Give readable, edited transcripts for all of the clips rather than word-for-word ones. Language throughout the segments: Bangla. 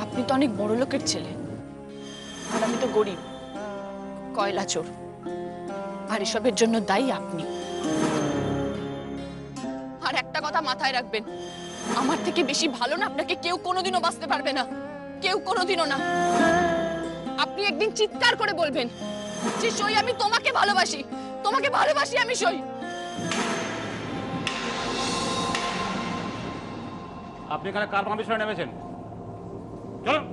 আপনি তো অনেক বড় লোকের ছেলে, আর আমি তো গরিব কয়লা চোর, আর এসবের জন্য দায়ী আপনি। আর একটা কথা মাথায় রাখবেন, আমার থেকে বেশি ভালো না আপনাকে কেউ কোনোদিনও বাঁচতে পারবে না, কেউ কোনোদিনও না। আপনি একদিন চিৎকার করে বলবেন যে সই আমি তোমাকে ভালোবাসি, তোমাকে ভালোবাসি আমি সই। আপনি এখানে কার পারমিশনে নেমেছেন? চলুন।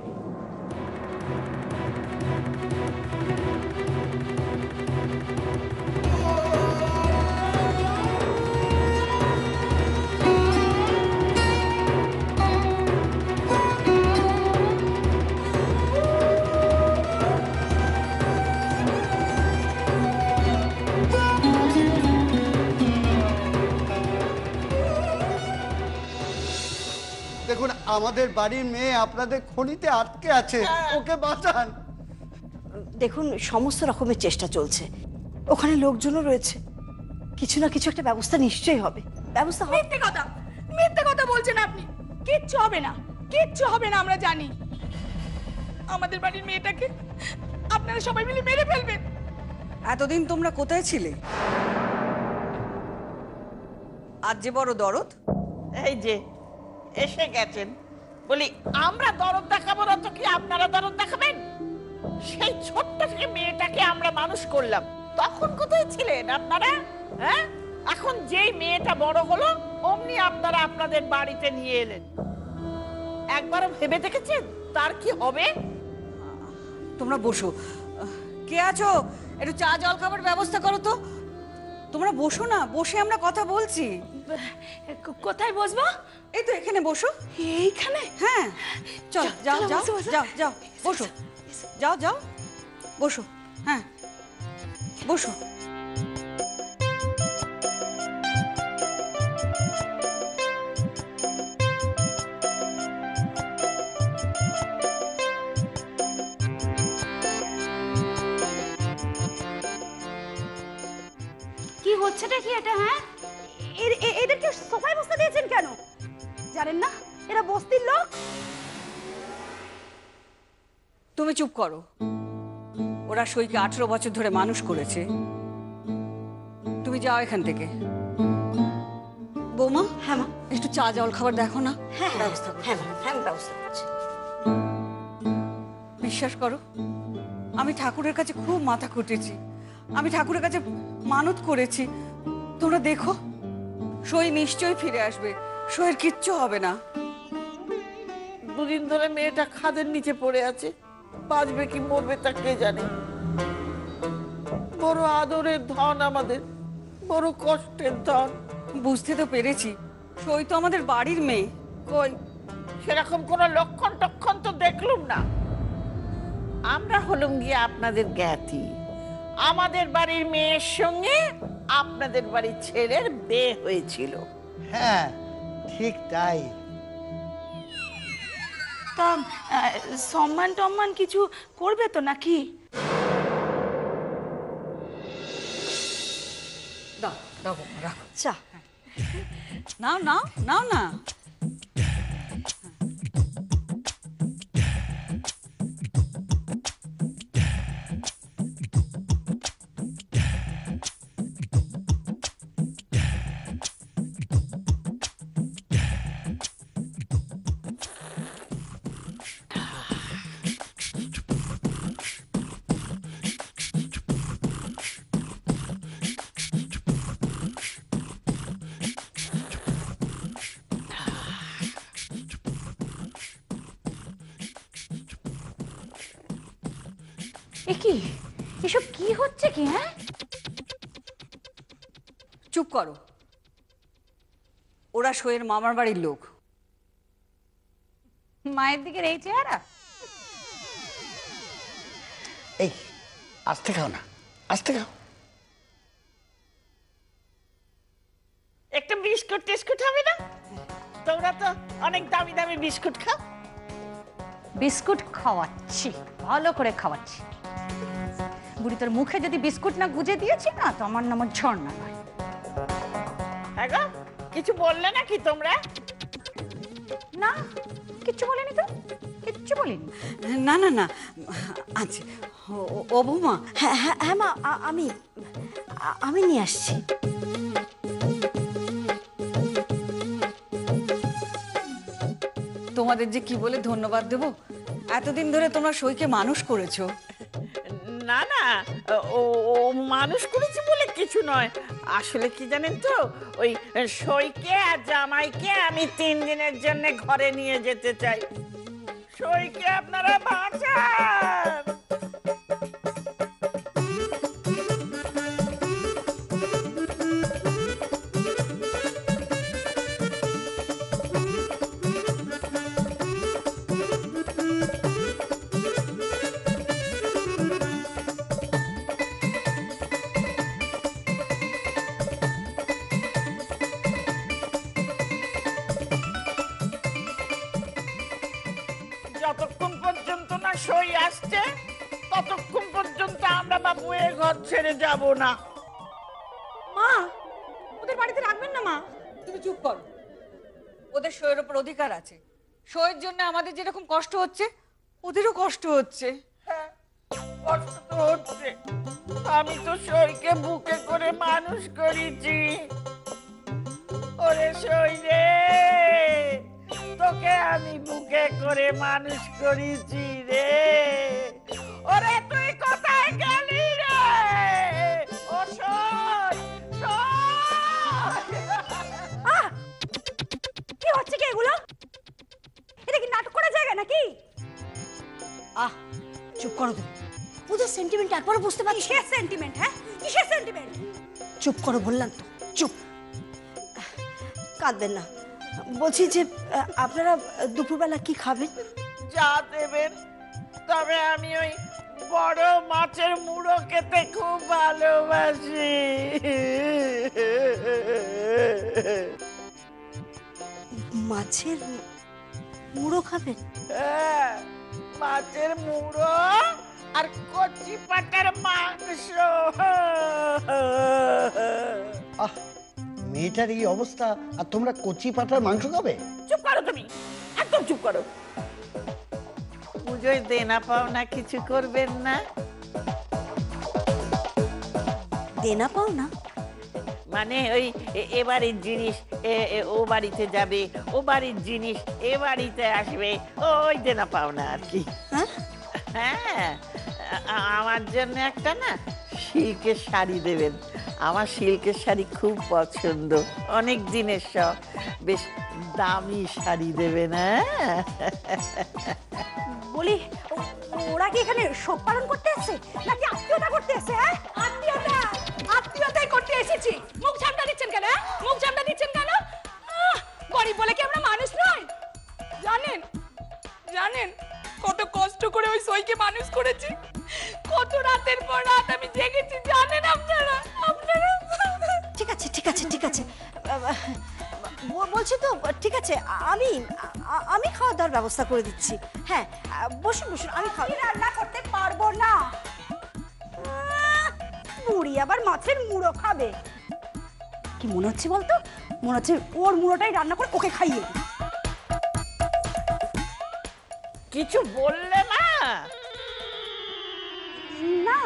দেখুন, আমাদের বাড়ির মেয়ে আপনাদের খনিতে আটকে আছে, ওকে বাঁচান। দেখুন, সমস্ত রকমের চেষ্টা চলছে, ওখানে লোকজনও রয়েছে, কিছু না কিছু একটা ব্যবস্থা নিশ্চয়ই হবে। ব্যবস্থা হবে। মিথ্যে কথা বলছেন আপনি। কিচ্ছু হবে না, কিচ্ছু হবে না, আমরা জানি। আমাদের বাড়ির মেয়েটাকে আপনারা সবাই মিলে মেরে ফেলবেন। এতদিন তোমরা কোথায় ছিলে? আজ যে বড় দরদ। এই যে এসে গেছেন, বলি আমরা দরদ দেখাবো না তো কি আপনারা দরদ দেখাবেন? সেই ছোট্ট থেকে মেয়েটাকে আমরা মানুষ করলাম, তখন কোথায় ছিলেন আপনারা? হ্যাঁ, এখন যেই মেয়েটা বড় হলো অমনি আপনারা আপনাদের বাড়িতে নিয়ে এলেন। একবারও ভেবে দেখেছেন তার কি হবে? তোমরা বসো। কে আছো? একটু চা জল খাবার ব্যবস্থা করো তো। তোমরা বসো না, বসে আমরা কথা বলছি। কোথায় বসবো? এই তো এখানে বসো। এইখানে? হ্যাঁ, চল যাও যাও যাও যাও বসো, যাও যাও বসো। হ্যাঁ বসো। কি হচ্ছেটা কি এটা? হ্যাঁ, এদেরকে সোফায় বসতে দিয়েছেন কেন? জানেন না এরা বস্তির লোক? তুমি চুপ করো। ওরা সইকে 18 বছর ধরে মানুষ করেছে। তুমি যাও এখান থেকে। বৌমা, হ্যাঁ মা, একটু চা জল খাবার দেখো না। হ্যাঁ ব্যবস্থা করো। হ্যাঁ হ্যাঁ, ব্যবস্থা করছি। বিশ্বাস করো, আমি ঠাকুরের কাছে খুব মাথা কুটেছি, আমি ঠাকুরের কাছে মানত করেছি। তোমরা দেখো, সই নিশ্চয়ই ফিরে আসবে, সইয়ের কিচ্ছু হবে না। দুদিন ধরে মেয়েটা খাদের নিচে পড়ে আছে, বাঁচবে কি মরবে তা কে জানে। বড় আদরের ধন আমাদের, বড় কষ্টের ধন। বুঝতে তো পেরেছি, সই তো আমাদের বাড়ির মেয়ে। কই সেরকম কোন লক্ষণ টক্ষণ তো দেখলুম না। আমরা হলুম গিয়ে আপনাদের জ্ঞাতি। আমাদের বাড়ির মেয়ের সঙ্গে আপনাদের বাড়ির ছেলের বিয়ে হয়েছিল। হ্যাঁ ঠিক তাই। তা সম্মান টম্মান কিছু করবে তো নাকি? দাও দাও বৌমা, রাখো। চা নাও নাও নাও না। কি এসব কি হচ্ছে কি? হ্যাঁ, চুপ করো। ওরা সইয়ের মামার বাড়ির লোক। মায়ের দিকের এই চেহারা। এই আস্তে খাও না, আস্তে খাও। একটা বিস্কুট টিস্কুট হবে না? তোমরা তো অনেক দামি দামি বিস্কুট খাও। বিস্কুট খাওয়াচ্ছি, ভালো করে খাওয়াচ্ছি। বুড়ি তোর মুখে যদি বিস্কুট না গুজে দিয়েছি না, তো আমার নাম ঝর্ণা নয়। হ্যাঁ গো, কিছু বললে নাকি তোমরা? না, কিচ্ছু বলিনি তো, কিচ্ছু বলিনি। না না না, আচ্ছা ও বৌমা। হ্যাঁ হ্যাঁ হ্যাঁ মা, আমি নিয়ে আসছি। তোমাদের যে কি বলে ধন্যবাদ দেব, এতদিন ধরে তোমরা সইকে মানুষ করেছো। না না, ও ও মানুষ করেছি বলে কিছু নয়। আসলে কি জানেন তো, ওই সইকে আর জামাইকে আমি 3 দিনের জন্য ঘরে নিয়ে যেতে চাই। সইকে আপনারা বাঁচান। যতক্ষণ পর্যন্ত না সই আসছে, ততক্ষণ পর্যন্ত আমরা বাবু এ ঘর ছেড়ে যাব না। মা, ওদের বাড়িতে রাখবেন না মা। তুমি চুপ করো। ওদের সইয়ের উপর অধিকার আছে। সইয়ের জন্য আমাদের যেরকম কষ্ট হচ্ছে, ওদেরও কষ্ট হচ্ছে। হ্যাঁ, কষ্ট তো হচ্ছে। আমি তো সইকে বুকে করে মানুষ করেছি। ওরে সই রে, তোকে আমি বুকে করে মানুষ করেছি রে। ওরে তুই কোথায় গেলি রে? ও সই, কি হচ্ছে কি এগুলো? এটা কি নাটক করার জায়গা নাকি? চুপ করো তুমি। ওদের সেন্টিমেন্ট একবারও বুঝতে পারছি। কিসের সেন্টিমেন্ট? হ্যাঁ, কিসের সেন্টিমেন্ট? চুপ করো বললাম তো, চুপ। কাঁদবেন না। বলছি যে আপনারা দুপুরবেলা কি খাবেন? যা দেবেন। তবে আমি ওই বড় মাছের মুড়ো খেতে খুব ভালোবাসি। মাছের মুড়ো খাবেন? হ্যাঁ, মাছের মুড়ো আর কচি পাটার মাংস। আহ, মেয়েটার এই অবস্থা, আর তোমরা কচি পাঠার মাংস খাবে? চুপ করো তুমি, একদম চুপ করো। পুজোয় দেনা পাওনা কিছু করবেন না? দেনা পাও না? মানে ওই এ বাড়ির জিনিস ও বাড়িতে যাবে, ও বাড়ির জিনিস এ বাড়িতে আসবে, ওই দেনা পাওনা আর কি। হ্যাঁ, আমার জন্য একটা না সিল্কের শাড়ি দেবেন। আমার সিল্কের শাড়ি খুব পছন্দ, অনেক দিনের শখ। বেশ দামি শাড়ি দেবেন। হ্যাঁ, বলি ওরা কি এখানে শোক পালন করতে এসেছে নাকি আত্মীয়তা করতে এসেছে? হ্যাঁ, আত্মীয়তাই করতে এসেছি। মুখ ঝামটা দিচ্ছেন কেন? মুখ ঝামটা দিচ্ছেন কেন? গরিব বলে কি আমরা মানুষ নই? জানেন জানেন কত কষ্ট করে ওই সইকে মানুষ করেছি, কত রাতের পর রাত আমি জেগেছি, জানেন আপনারা? ঠিক আছে ঠিক আছে ঠিক আছে, বলছি তো ঠিক আছে। আমি খাওয়া দাওয়ার ব্যবস্থা করে দিচ্ছি। হ্যাঁ, বসুন বসুন, আমি রান্না করতে পারবো না। বুড়ি আবার মাছের মুড়ো খাবে? কি মনে হচ্ছে বলতো? মনে হচ্ছে ওর মুড়োটাই রান্না করে ওকে খাইয়ে দিই। কিছু বললে না? না,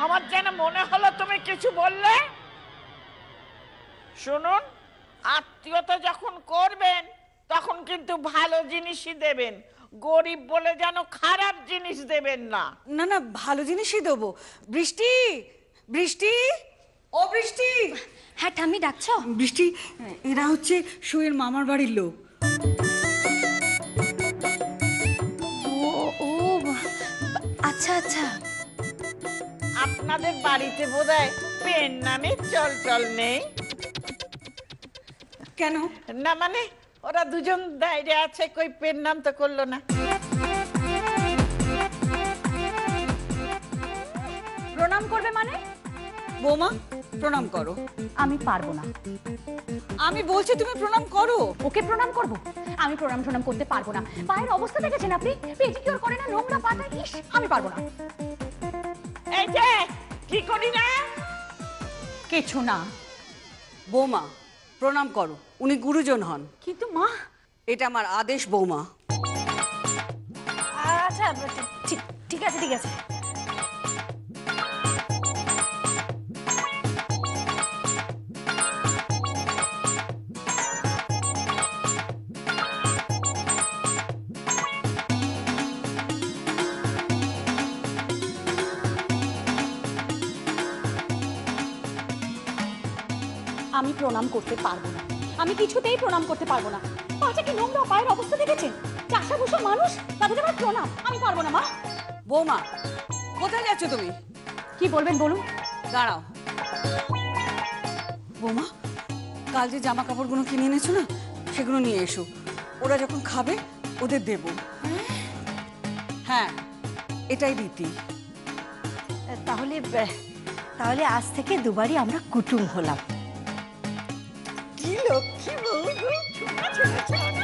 আমার যেন মনে হলো তুমি কিছু বললে। শুনুন, আত্মীয়তা যখন করবেন তখন কিন্তু ভালো জিনিসই দেবেন। গরিব বলে যেন খারাপ জিনিস দেবেন না। না না, ভালো জিনিসই দেবো। বৃষ্টি, বৃষ্টি, ও বৃষ্টি। হ্যাঁ ঠাম্মি, ডাকছো? বৃষ্টি, এরা হচ্ছে সইয়ের মামার বাড়ির লোক। ও ও, আচ্ছা আচ্ছা। আপনাদের বাড়িতে বোধহয় পেন নামে চল চল নেই। কেন? না মানে ওরা দুজন দাঁড়িয়ে আছে, কই পেন নাম তো করলো না। প্রণাম করবে মানে? বৌমা প্রণাম করো। আমি পারবো না। আমি বলছি তুমি প্রণাম করো। ওকে প্রণাম করব? আমি প্রণাম করতে পারবো না। পায়ের অবস্থা দেখেছেন আপনি? পেডিকিউর করে না, নোংরা পাটা, ইস আমি পারবো না। এই যে কি করি না, কিছু না। বৌমা প্রণাম করো, উনি গুরুজন হন। কিন্তু মা। এটা আমার আদেশ বৌমা। আচ্ছা ঠিক আছে ঠিক আছে। আমি প্রণাম করতে পারবো না। আমি কিছুতেই প্রণাম করতে পারবো না। পাটা কি নোংরা, পায়ের অবস্থা দেখেছেন? চাষা ভুষা মানুষ, তাদের আমার প্রণাম। আমি পারবো না মা। বৌমা কোথায় যাচ্ছ তুমি? কি বলবেন বলুন। দাঁড়াও। বৌমা কাল যে জামা কাপড়গুলো কিনে এনেছো না, সেগুলো নিয়ে এসো। ওরা যখন খাবে ওদের দেব। হ্যাঁ এটাই রীতি। তাহলে আজ থেকে দুবারই আমরা কুটুম হলাম। কি লক্ষ্মী বউ গো, ছোট ছোট ছেলে।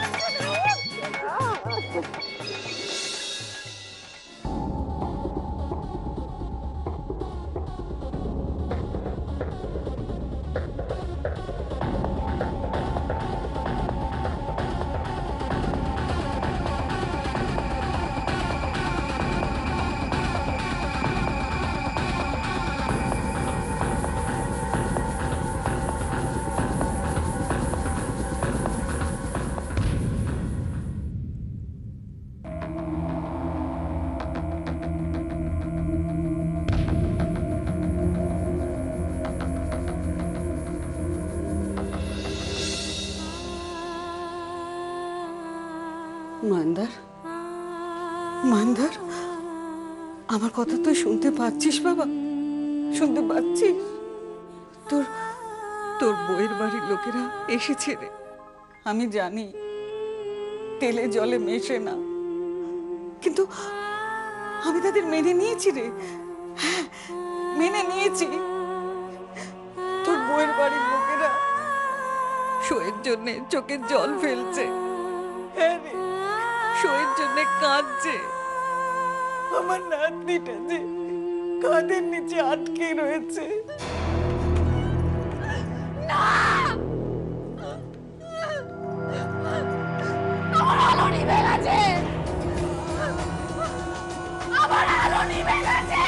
মান্দার, মান্দার, আমার কথা তুই শুনতে পাচ্ছিস বাবা? শুনতে পাচ্ছিস? তোর তোর বউয়ের বাড়ির লোকেরা এসেছে রে। আমি জানি তেলে জলে মেশে না, কিন্তু আমি তাদের মেনে নিয়েছি রে। হ্যাঁ মেনে নিয়েছি। তোর বউয়ের বাড়ির লোকেরা শোয়ের জন্য চোখের জল ফেলছে। হ্যাঁ রে, শোয়ের জন্য কাঁদছে। আমার নাতনিটা যে কাঁধের নিচে আটকে রয়েছে। আমার আলো নিভে গেছে, আমার আলো নিভে গেছে।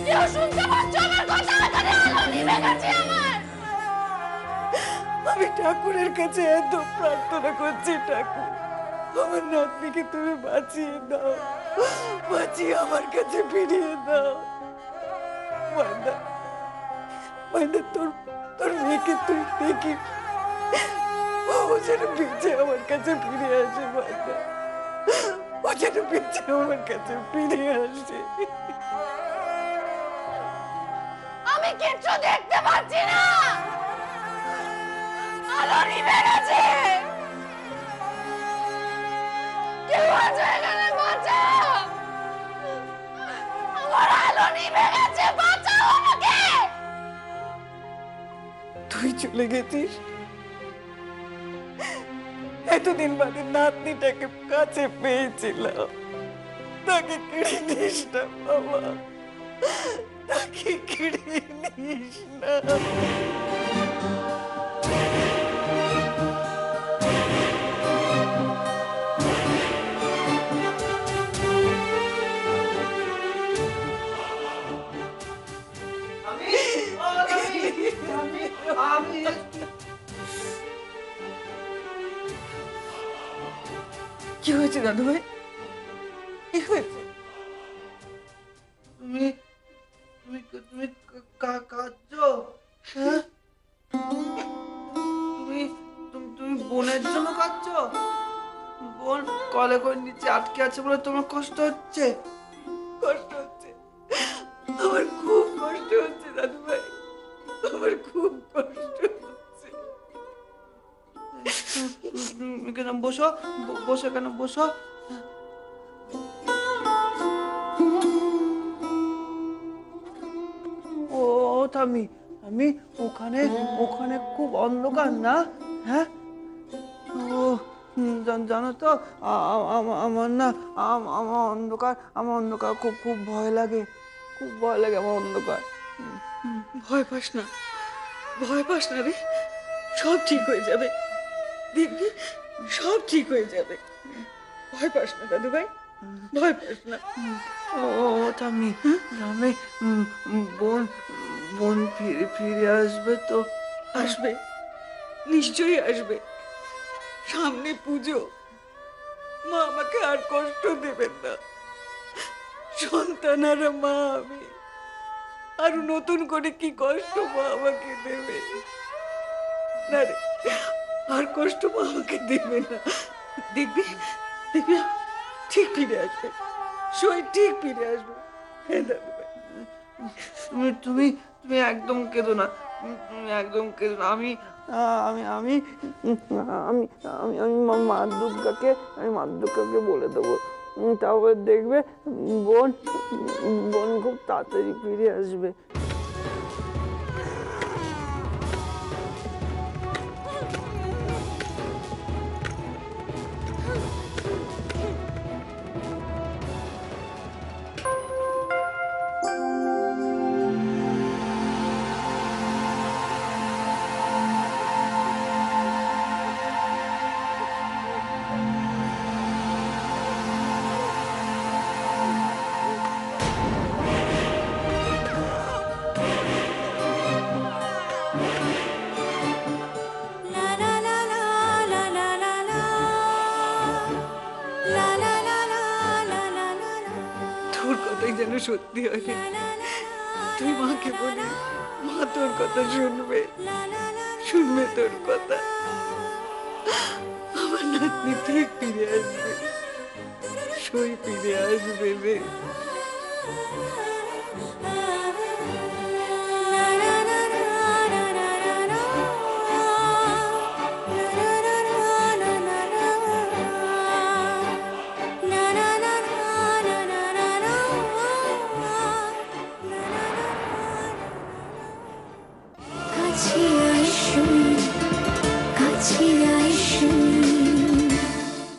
কেউ শুনতে পাচ্ছ আমার কথা? এখানে আলো নিভে গেছে আমার। আমি ঠাকুরের কাছে এত প্রার্থনা করছি, ঠাকুর আমার নাতনিকে তুমি বাঁচিয়ে দাও, বাঁচিয়ে আমার কাছে ফিরিয়ে দাও। মাইদা, মাইদা, তোর তোর মেয়েকে তুই দেখি, ও যেন বেঁচে আমার কাছে ফিরে আসে। মাইদা, ও যেন বেঁচে আমার কাছে ফিরে আসে। আমি কিচ্ছু দেখতে পাচ্ছি না, আলো নিভে গেছে। কেউ আছে এখানে? বাঁচাও, আমার আলো নিভে গেছে, বাঁচাও আমাকে। তুই চলে গেছিস, এতদিন বাদে নাতনিটাকে কাছে পেয়েছিলাম, তাকে কেড়ে নিস না বাবা, তাকে কেড়ে নিস না। কি হয়েছে দাদু ভাই? কি হয়েছে? তুমি তুমি কাঁদছো? হ্যাঁ, তুমি তুমি বোনের জন্য কাঁদছো? বোন কলে করে নিচে আটকে আছে বলে তোমার কষ্ট হচ্ছে? কষ্ট হচ্ছে, আমার খুব কষ্ট হচ্ছে দাদু ভাই, আমার খুব কষ্ট হচ্ছে। কেন বসো, বসো, কেন বসো। ও থামি, আমি ওখানে ওখানে খুব অন্ধকার না? হ্যাঁ, ও জানো তো আমার না আমার অন্ধকার খুব খুব ভয় লাগে, খুব ভয় লাগে আমার অন্ধকার। ভয় পাস না, ভয় পাস না রে, সব ঠিক হয়ে যাবে, দেখবি সব ঠিক হয়ে যাবে। ভয় পাস না দাদু ভাই, ভয় পাস না। ও থামি, আমি বোন বোন ফিরে ফিরে আসবে তো? আসবে, নিশ্চয়ই আসবে। সামনে পুজো, মা আমাকে আর কষ্ট দেবেন না। সন্তান আর মা আমি, আর নতুন করে কি কষ্ট মা আমাকে দেবে না রে, আর কষ্ট মা আমাকে দেবে না। দেখবি দেখবি ঠিক ফিরে আসবে, সই ঠিক ফিরে আসবে। হ্যাঁ দাদু ভাই, তুমি তুমি একদম কেঁদো না, তুমি একদম কেঁদো না। আমি আমি আমি আমি আমি আমি মা দুর্গাকে বলে দেবো, তারপরে দেখবে বোন বোন খুব তাড়াতাড়ি ফিরে আসবে। তোর কথাই যেন সত্যি হয়। তুই মাকে বলি, মা তোর কথা শুনবে, শুনবে তোর কথা। আমার নাতনি ঠিক ফিরে আসবে, সই ফিরে আসবে রে। কাছে